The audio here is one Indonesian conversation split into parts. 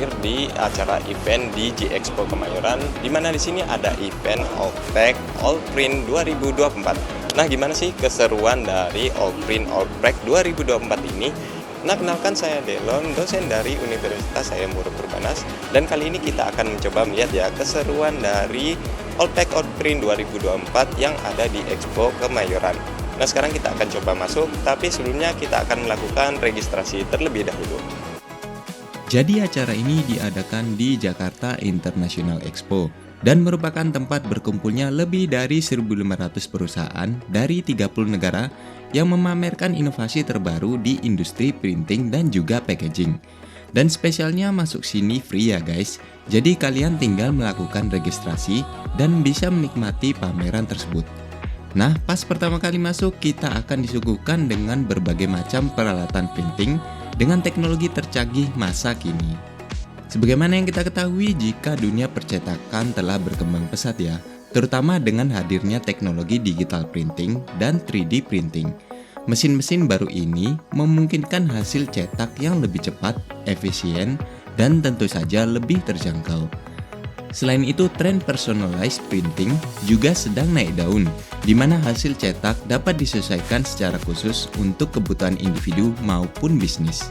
hadir di acara event di G-Expo Kemayoran, di mana di sini ada event Allpack Allprint 2024. Nah, gimana sih keseruan dari Allprint Allpack 2024 ini? Nah, kenalkan saya Delon, dosen dari Universitas Hayam Buruk Perbanas, dan kali ini kita akan mencoba melihat ya keseruan dari Allpack Allprint 2024 yang ada di Expo Kemayoran. Nah, sekarang kita akan coba masuk, tapi sebelumnya kita akan melakukan registrasi terlebih dahulu. Jadi acara ini diadakan di Jakarta International Expo dan merupakan tempat berkumpulnya lebih dari 1.500 perusahaan dari 30 negara yang memamerkan inovasi terbaru di industri printing dan juga packaging. Dan spesialnya masuk sini free ya guys, jadi kalian tinggal melakukan registrasi dan bisa menikmati pameran tersebut. Nah, pas pertama kali masuk, kita akan disuguhkan dengan berbagai macam peralatan printing dengan teknologi tercanggih masa kini. Sebagaimana yang kita ketahui jika dunia percetakan telah berkembang pesat ya, terutama dengan hadirnya teknologi digital printing dan 3D printing. Mesin-mesin baru ini memungkinkan hasil cetak yang lebih cepat, efisien, dan tentu saja lebih terjangkau. Selain itu, tren personalized printing juga sedang naik daun, di mana hasil cetak dapat disesuaikan secara khusus untuk kebutuhan individu maupun bisnis.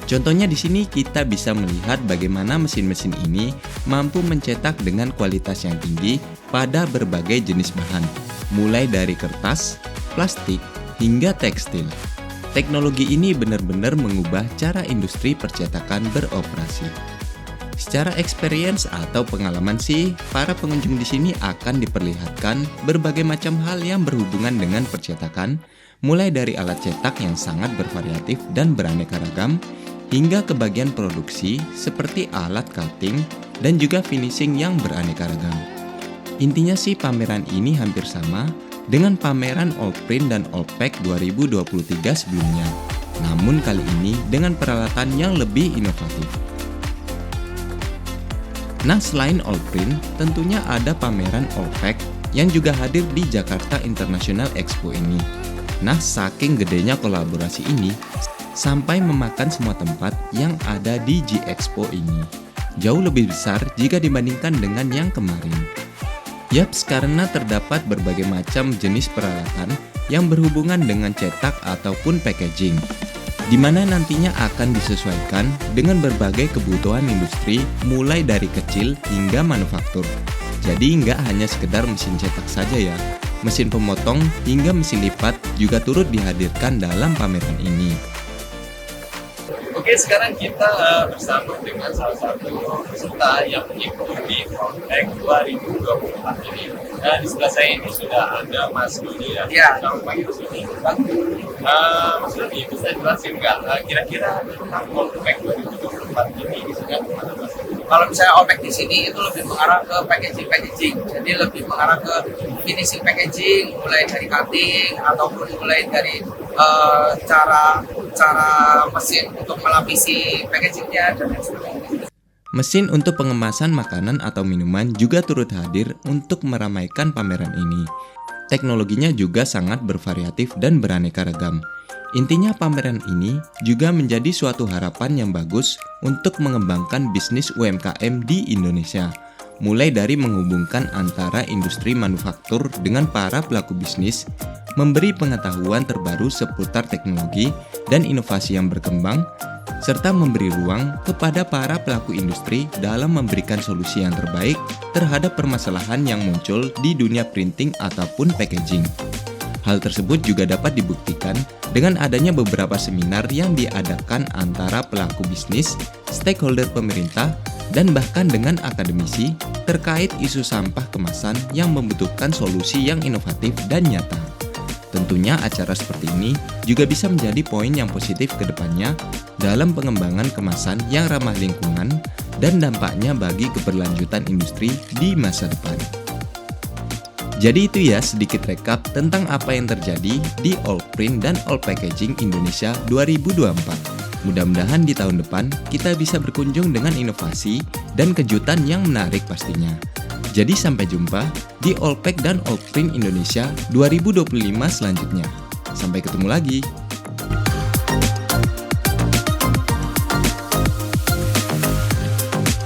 Contohnya di sini kita bisa melihat bagaimana mesin-mesin ini mampu mencetak dengan kualitas yang tinggi pada berbagai jenis bahan, mulai dari kertas, plastik, hingga tekstil. Teknologi ini benar-benar mengubah cara industri percetakan beroperasi. Secara experience atau pengalaman sih, para pengunjung di sini akan diperlihatkan berbagai macam hal yang berhubungan dengan percetakan, mulai dari alat cetak yang sangat bervariatif dan beraneka ragam, hingga ke bagian produksi seperti alat cutting dan juga finishing yang beraneka ragam. Intinya sih pameran ini hampir sama dengan pameran Allprint dan Allpack 2023 sebelumnya, namun kali ini dengan peralatan yang lebih inovatif. Nah, selain Allprint, tentunya ada pameran Allpack yang juga hadir di Jakarta International Expo ini. Nah, saking gedenya kolaborasi ini, sampai memakan semua tempat yang ada di G-Expo ini. Jauh lebih besar jika dibandingkan dengan yang kemarin. Yaps, karena terdapat berbagai macam jenis peralatan yang berhubungan dengan cetak ataupun packaging, di mana nantinya akan disesuaikan dengan berbagai kebutuhan industri mulai dari kecil hingga manufaktur. Jadi nggak hanya sekedar mesin cetak saja ya, mesin pemotong hingga mesin lipat juga turut dihadirkan dalam pameran ini. Oke, sekarang kita bersama dengan salah satu peserta yang mengikuti Allpack 2024 ini. Di sebelah saya ini sudah ada Mas Dodi ya. Iya. Yang panggil sini. Mas Dodi, bisa jelasin nggak kira-kira tentang Allpack 2024 ini isinya gimana Mas? Kalau misalnya Allpack di sini itu lebih mengarah ke packaging, jadi lebih mengarah ke finishing packaging, mulai dari cutting ataupun mulai dari cara mesin untuk melapisi packagingnya dan lain sebagainya. Mesin untuk pengemasan makanan atau minuman juga turut hadir untuk meramaikan pameran ini. Teknologinya juga sangat bervariatif dan beraneka ragam. Intinya pameran ini juga menjadi suatu harapan yang bagus untuk mengembangkan bisnis UMKM di Indonesia, mulai dari menghubungkan antara industri manufaktur dengan para pelaku bisnis, memberi pengetahuan terbaru seputar teknologi dan inovasi yang berkembang, serta memberi ruang kepada para pelaku industri dalam memberikan solusi yang terbaik terhadap permasalahan yang muncul di dunia printing ataupun packaging. Hal tersebut juga dapat dibuktikan dengan adanya beberapa seminar yang diadakan antara pelaku bisnis, stakeholder pemerintah, dan bahkan dengan akademisi terkait isu sampah kemasan yang membutuhkan solusi yang inovatif dan nyata. Tentunya acara seperti ini juga bisa menjadi poin yang positif ke depannya dalam pengembangan kemasan yang ramah lingkungan dan dampaknya bagi keberlanjutan industri di masa depan. Jadi itu ya sedikit rekap tentang apa yang terjadi di Allprint dan Allpackaging Indonesia 2024. Mudah-mudahan di tahun depan kita bisa berkunjung dengan inovasi dan kejutan yang menarik pastinya. Jadi sampai jumpa di Allpack dan Allprint Indonesia 2025 selanjutnya. Sampai ketemu lagi.